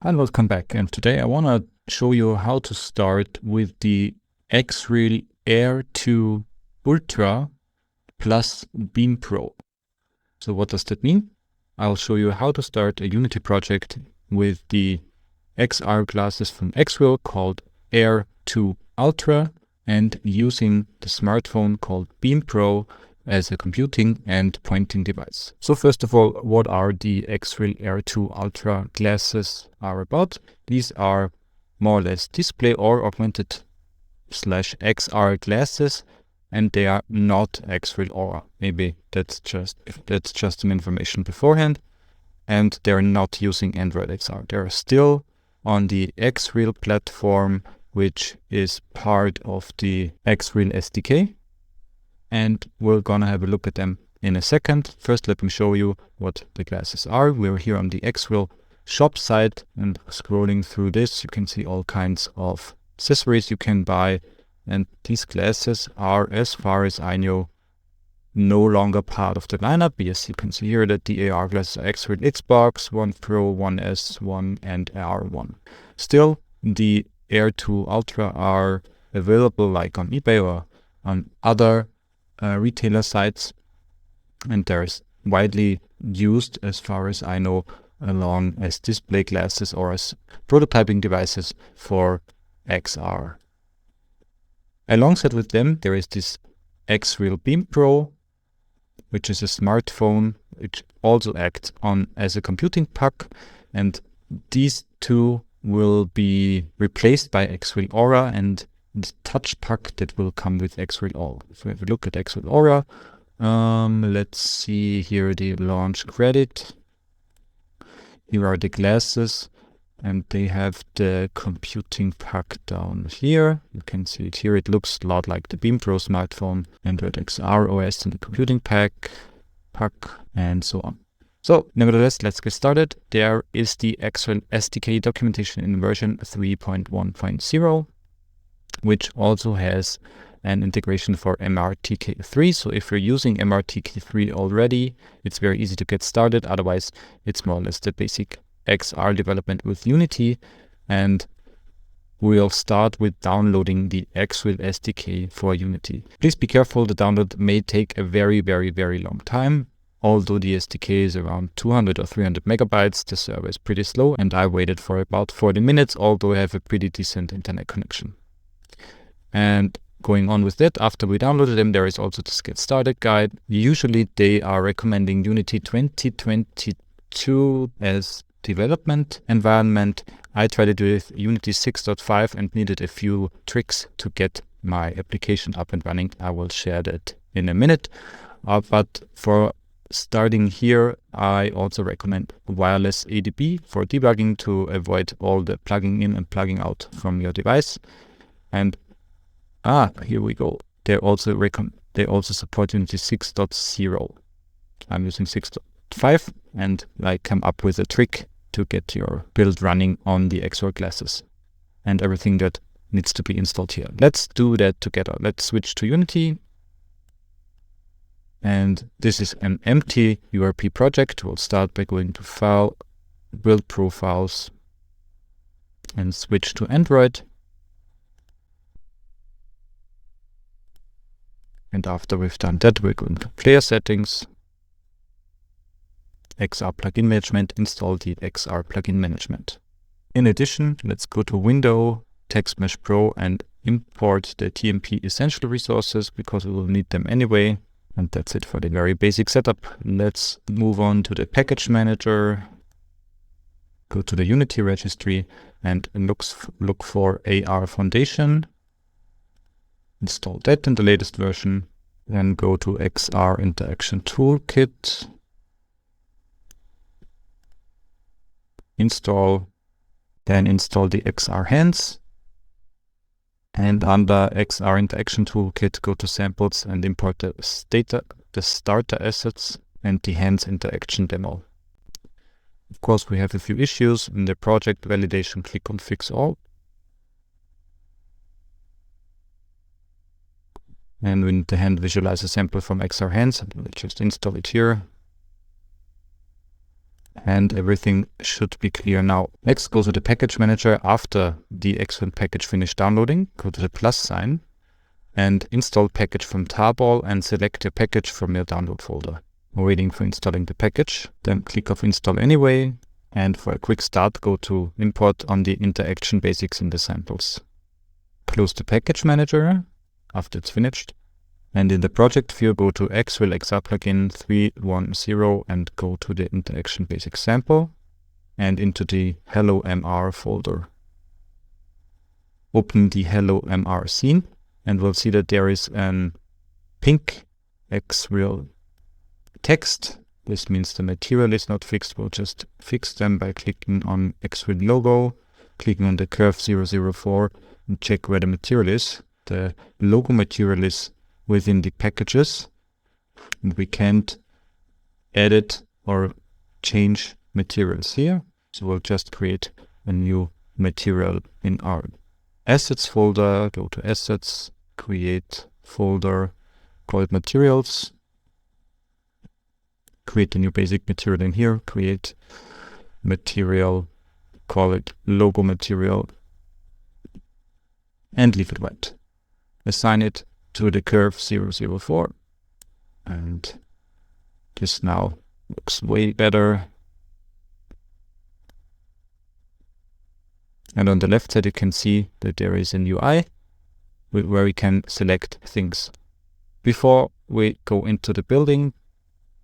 And welcome back. And today I want to show you how to start with the XREAL Air 2 Ultra plus Beam Pro. So what does that mean? I'll show you how to start a Unity project with the XR glasses from XREAL called Air 2 Ultra and using the smartphone called Beam Pro as a computing and pointing device. So first of all, what are the XREAL Air 2 Ultra glasses are about? These are more or less display or augmented / XR glasses, and they are not XREAL Aura. Maybe that's just some information beforehand. And they're not using Android XR. They're still on the XREAL platform, which is part of the XREAL SDK. And we're gonna have a look at them in a second. First, let me show you what the glasses are. We're here on the XREAL shop site, and scrolling through this, you can see all kinds of accessories you can buy. And these glasses are, as far as I know, no longer part of the lineup. Yes, you can see here that the AR glasses are XREAL Xbox, 1 Pro, 1S, 1 and R1. Still, the Air 2 Ultra are available like on eBay or on other retailer sites, and there's widely used, as far as I know, along as display glasses or as prototyping devices for XR. Alongside with them, there is this XREAL Beam Pro, which is a smartphone which also acts on as a computing puck, and these two will be replaced by XREAL Aura and the touch puck that will come with XREAL Aura. If we have a look at XREAL Aura, let's see here the launch credit. Here are the glasses, and they have the computing puck down here. You can see it here. It looks a lot like the Beam Pro smartphone, Android XR OS and the computing puck, and so on. So nevertheless, let's get started. There is the XREAL SDK documentation in version 3.1.0, which also has an integration for MRTK3. So if you're using MRTK3 already, it's very easy to get started. Otherwise, it's more or less the basic XR development with Unity. And we'll start with downloading the XREAL SDK for Unity. Please be careful, the download may take a very, very, very long time. Although the SDK is around 200 or 300 megabytes, the server is pretty slow, and I waited for about 40 minutes, although I have a pretty decent internet connection. And going on with that, after we downloaded them, there is also this Get Started guide. Usually they are recommending Unity 2022 as development environment. I tried to do it with Unity 6.5 and needed a few tricks to get my application up and running. I will share that in a minute. But for starting here, I also recommend wireless ADB for debugging to avoid all the plugging in and plugging out from your device. And here we go. They also support Unity 6.0. I'm using 6.5, and I come up with a trick to get your build running on the XR glasses and everything that needs to be installed here. Let's do that together. Let's switch to Unity. And this is an empty URP project. We'll start by going to File, Build Profiles, and switch to Android. And after we've done that, we're going to Player Settings, XR Plugin Management, install the XR Plugin Management. In addition, let's go to Window, Text Mesh Pro, and import the TMP Essential resources because we will need them anyway. And that's it for the very basic setup. Let's move on to the Package Manager, go to the Unity registry, and look for AR Foundation. Install that in the latest version, then go to XR Interaction Toolkit, then install the XR Hands, and under XR Interaction Toolkit, go to Samples and import the starter assets and the Hands interaction demo. Of course, we have a few issues. In the project validation, click on Fix All. And we need the hand visualizer sample from XR Hands. We'll just install it here. And everything should be clear now. Next, go to the package manager after the XREAL package finished downloading. Go to the plus sign and install package from tarball and select your package from your download folder. We're waiting for installing the package. Then click off install anyway. And for a quick start, go to import on the interaction basics in the samples. Close the package manager after it's finished. And in the project view, go to XREAL XR plugin 310 and go to the interaction basic sample and into the Hello MR folder. Open the Hello MR scene and we'll see that there is an pink XREAL text. This means the material is not fixed. We'll just fix them by clicking on XREAL logo, clicking on the curve 004 and check where the material is. The logo material is within the packages, and we can't edit or change materials here. So we'll just create a new material in our assets folder. Go to assets, create folder, call it materials, create a new basic material in here, create material, call it logo material, and leave it white. Assign it to the curve 004, and this now looks way better. And on the left side you can see that there is an UI where we can select things. Before we go into the building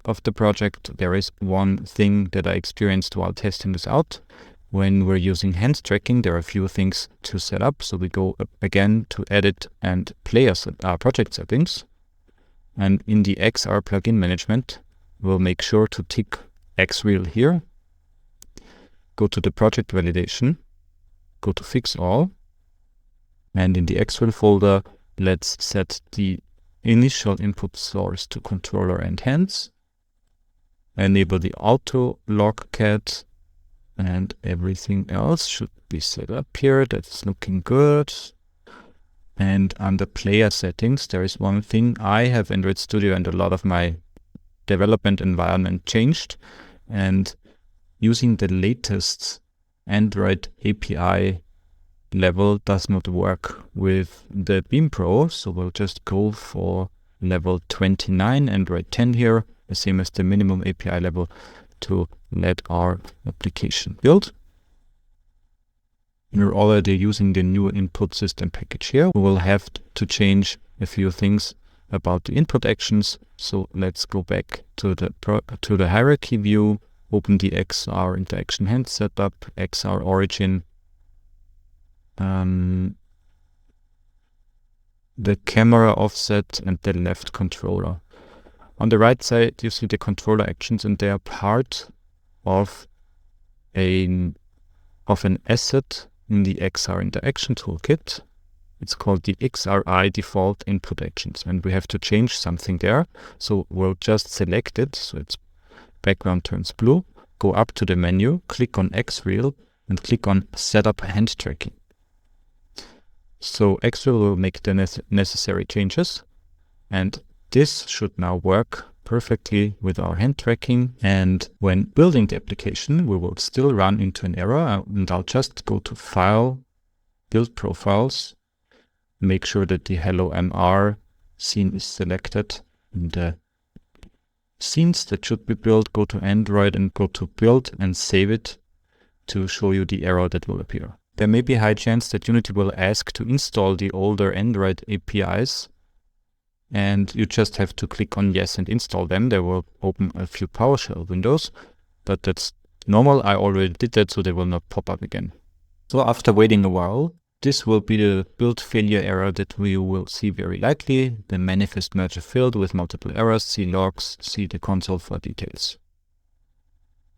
of the project, there is one thing that I experienced while testing this out. When we're using hand tracking, there are a few things to set up. So we go again to edit and play our project settings. And in the XR plugin management, we'll make sure to tick XREAL here. Go to the project validation, go to fix all. And in the XREAL folder, let's set the initial input source to controller and hands. Enable the auto log cat. And everything else should be set up here. That's looking good. And under player settings, there is one thing. I have Android Studio and a lot of my development environment changed. And using the latest Android API level does not work with the Beam Pro. So we'll just go for level 29, Android 10 here, the same as the minimum API level, to let our application build. We're already using the new input system package here. We will have to change a few things about the input actions. So let's go back to the hierarchy view, open the XR interaction hand setup, XR origin, the camera offset, and the left controller. On the right side, you see the controller actions, and they are part of an asset in the XR interaction toolkit. It's called the XRI default input actions, and we have to change something there. So we'll just select it. So its background turns blue. Go up to the menu, click on XREAL, and click on Setup Hand Tracking. So XREAL will make the necessary changes, and this should now work perfectly with our hand tracking. And when building the application, we will still run into an error, and I'll just go to File, Build Profiles, make sure that the Hello MR scene is selected. In the scenes that should be built, go to Android and go to Build and save it to show you the error that will appear. There may be a high chance that Unity will ask to install the older Android APIs, and you just have to click on yes and install them. They will open a few PowerShell windows, but that's normal. I already did that, so they will not pop up again. So after waiting a while, this will be the build failure error that we will see very likely. The manifest merger failed with multiple errors. See logs, see the console for details.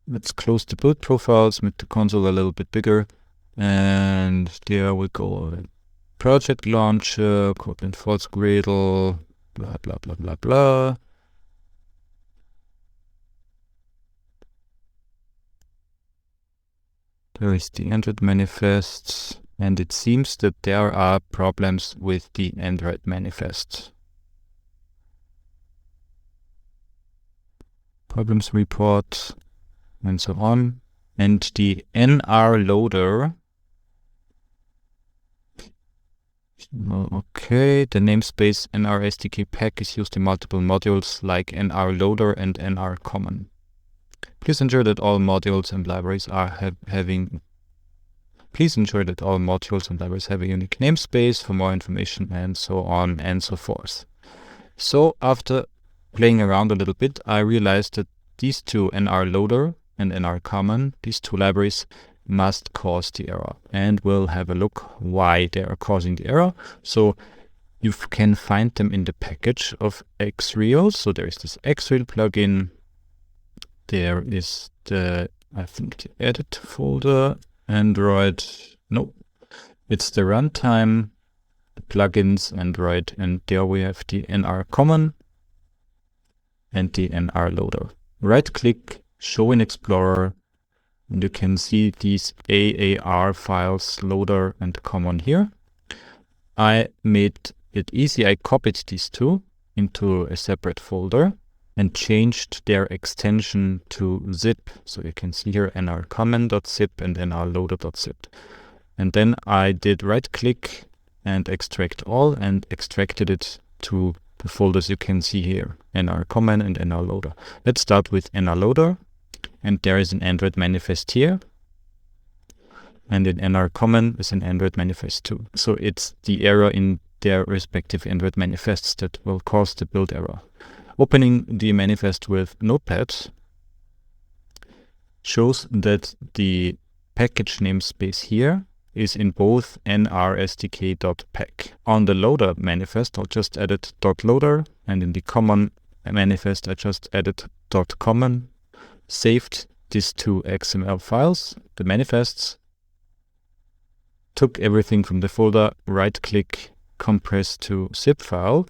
Let's close the build profiles, make the console a little bit bigger. And there we go. Project launcher, Kotlin False Gradle, blah, blah, blah, blah, blah. There is the Android manifest, and it seems that there are problems with the Android manifest. Problems report. and so on. And the NR loader. Okay, the namespace NR SDK pack is used in multiple modules like NR loader and NR common. Please ensure that all modules and libraries are having a unique namespace for more information, and so on and so forth. So after playing around a little bit, I realized that these two, NR loader and NR common, these two libraries must cause the error, and we'll have a look why they are causing the error. So you can find them in the package of XREAL. So there is this XREAL plugin. There is the, I think, the edit folder, Android. No, it's the runtime, the plugins, Android, and there we have the NR common and the NR loader. Right click, show in Explorer, and you can see these AAR files, loader and common here. I made it easy. I copied these two into a separate folder and changed their extension to zip. So you can see here nrcommon.zip and nrloader.zip. And then I did right click and extract all, and extracted it to the folders you can see here, nrcommon and nrloader. Let's start with nrloader, and there is an Android manifest here. And in nrcommon is an Android manifest too. So it's the error in their respective Android manifests that will cause the build error. Opening the manifest with Notepad shows that the package namespace here is in both nrsdk.pack. On the loader manifest, I'll just edit .loader, and in the common manifest, I just added .common, saved these two XML files, the manifests, took everything from the folder, right-click, compress to zip file,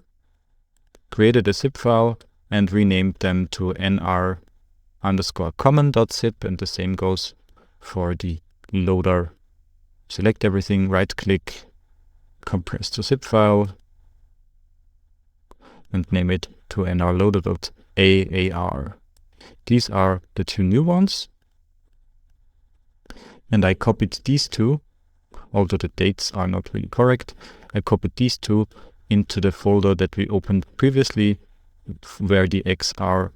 created a zip file, and renamed them to nr_common.zip, and the same goes for the loader. Select everything, right-click, compress to zip file, and name it to nrloader.aar. These are the two new ones, and I copied these two, although the dates are not really correct. I copied these two into the folder that we opened previously, where the XREAL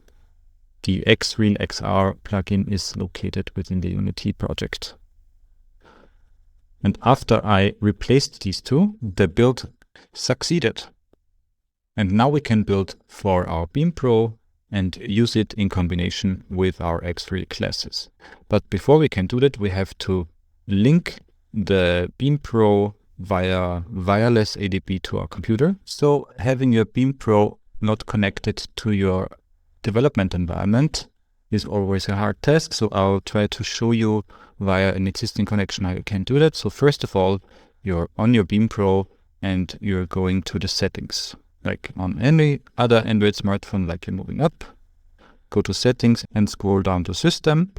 XR plugin is located within the Unity project. And after I replaced these two, the build succeeded. And now we can build for our Beam Pro and use it in combination with our XREAL classes. But before we can do that, we have to link the Beam Pro via wireless ADB to our computer. So having your Beam Pro not connected to your development environment is always a hard task. So I'll try to show you via an existing connection how you can do that. So first of all, you're on your Beam Pro and you're going to the settings. Like on any other Android smartphone, like you're moving up, go to settings and scroll down to system.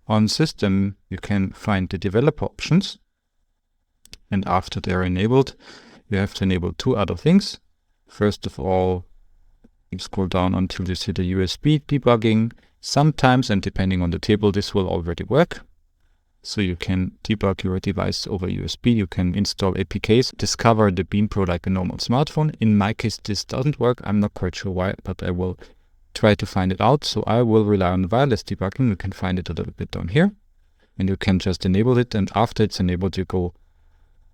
On system, you can find the developer options. And after they're enabled, you have to enable two other things. First of all, you scroll down until you see the USB debugging. Sometimes, and depending on the table, this will already work. So you can debug your device over USB. You can install APKs, discover the Beam Pro like a normal smartphone. In my case, this doesn't work. I'm not quite sure why, but I will try to find it out. So I will rely on wireless debugging. You can find it a little bit down here. And you can just enable it. And after it's enabled, you go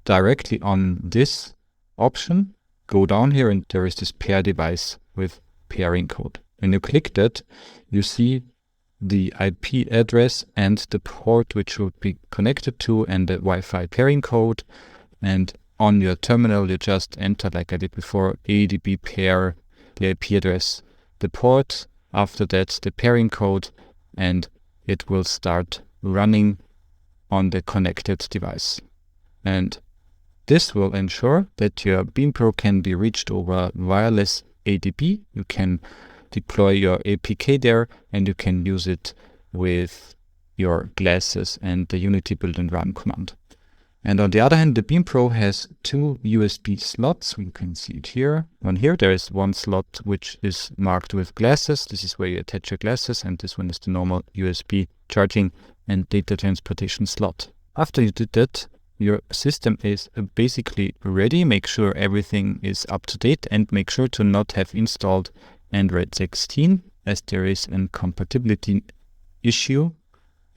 directly on this option. Go down here and there is this pair device with pairing code. When you click that, you see the IP address and the port which should be connected to and the Wi-Fi pairing code. And on your terminal, you just enter, like I did before, ADB pair, the IP address, the port, after that the pairing code, and it will start running on the connected device. And this will ensure that your Beam Pro can be reached over wireless ADB. You can deploy your APK there, and you can use it with your glasses and the Unity build and run command. And on the other hand, the Beam Pro has two USB slots. You can see it here. On here, there is one slot which is marked with glasses. This is where you attach your glasses, and this one is the normal USB charging and data transportation slot. After you did that, your system is basically ready. Make sure everything is up to date and make sure to not have installed Android 16, as there is a compatibility issue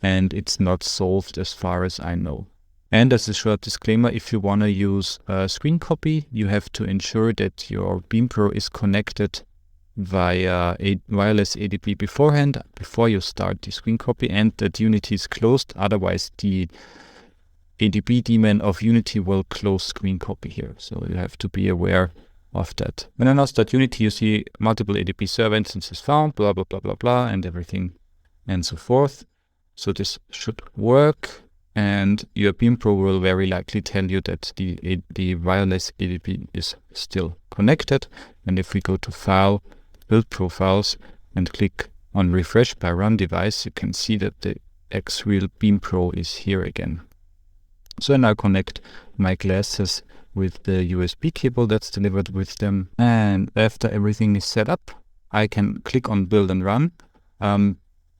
and it's not solved as far as I know. And as a short disclaimer, if you want to use a screen copy, you have to ensure that your Beam Pro is connected via a wireless ADB beforehand, before you start the screen copy, and that Unity is closed. Otherwise, the ADB daemon of Unity will close screen copy here. So you have to be aware of that. When I now start Unity, you see multiple ADB server instances found, blah, blah, blah, blah, blah, and everything and so forth. So this should work. And your Beam Pro will very likely tell you that the wireless ADB is still connected. And if we go to File, Build Profiles, and click on Refresh by Run Device, you can see that the XREAL Beam Pro is here again. So I now connect my glasses with the USB cable that's delivered with them. And after everything is set up, I can click on Build and Run.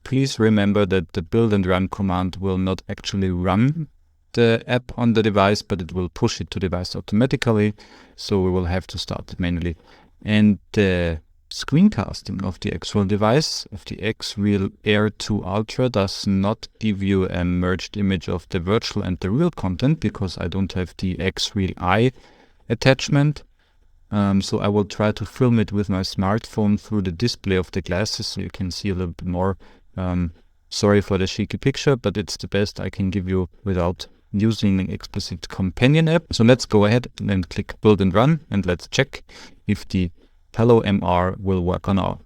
Please remember that the build and run command will not actually run the app on the device, but it will push it to the device automatically. So we will have to start it manually. And the screencasting of the XREAL device, of the XREAL Air 2 Ultra, does not give you a merged image of the virtual and the real content, because I don't have the XREAL Eye attachment. So I will try to film it with my smartphone through the display of the glasses, so you can see a little bit more. Sorry for the shaky picture, but it's the best I can give you without using an explicit companion app. So let's go ahead and click Build and Run, and let's check if the Hello MR will work on our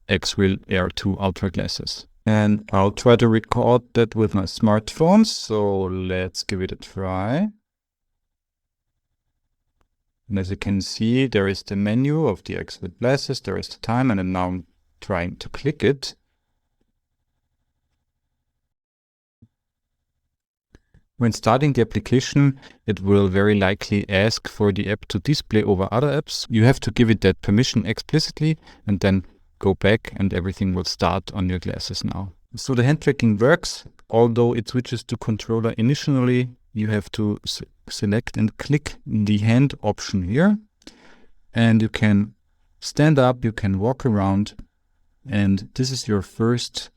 XREAL Air 2 Ultra glasses. And I'll try to record that with my smartphone, so let's give it a try. And as you can see, there is the menu of the XREAL glasses, there is the time, and now I'm trying to click it. When starting the application, it will very likely ask for the app to display over other apps. You have to give it that permission explicitly and then go back and everything will start on your glasses now. So the hand tracking works, although it switches to controller initially. You have to select and click the hand option here, and you can stand up, you can walk around, and this is your first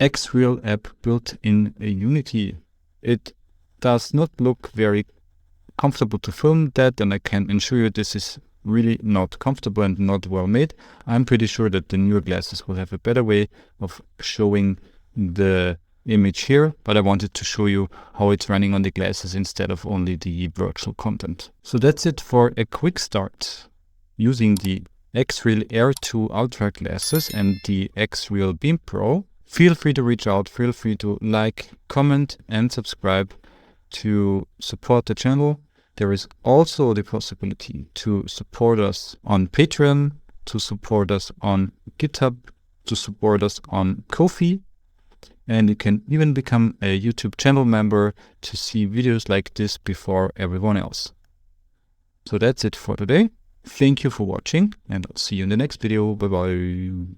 XREAL app built in a Unity. It does not look very comfortable to film that, and I can assure you this is really not comfortable and not well made. I'm pretty sure that the newer glasses will have a better way of showing the image here, but I wanted to show you how it's running on the glasses instead of only the virtual content. So that's it for a quick start using the XREAL Air 2 Ultra glasses and the XREAL Beam Pro. Feel free to reach out, feel free to like, comment and subscribe to support the channel. There is also the possibility to support us on Patreon, to support us on GitHub, to support us on Ko-fi, and you can even become a YouTube channel member to see videos like this before everyone else. So that's it for today. Thank you for watching, and I'll see you in the next video. Bye bye.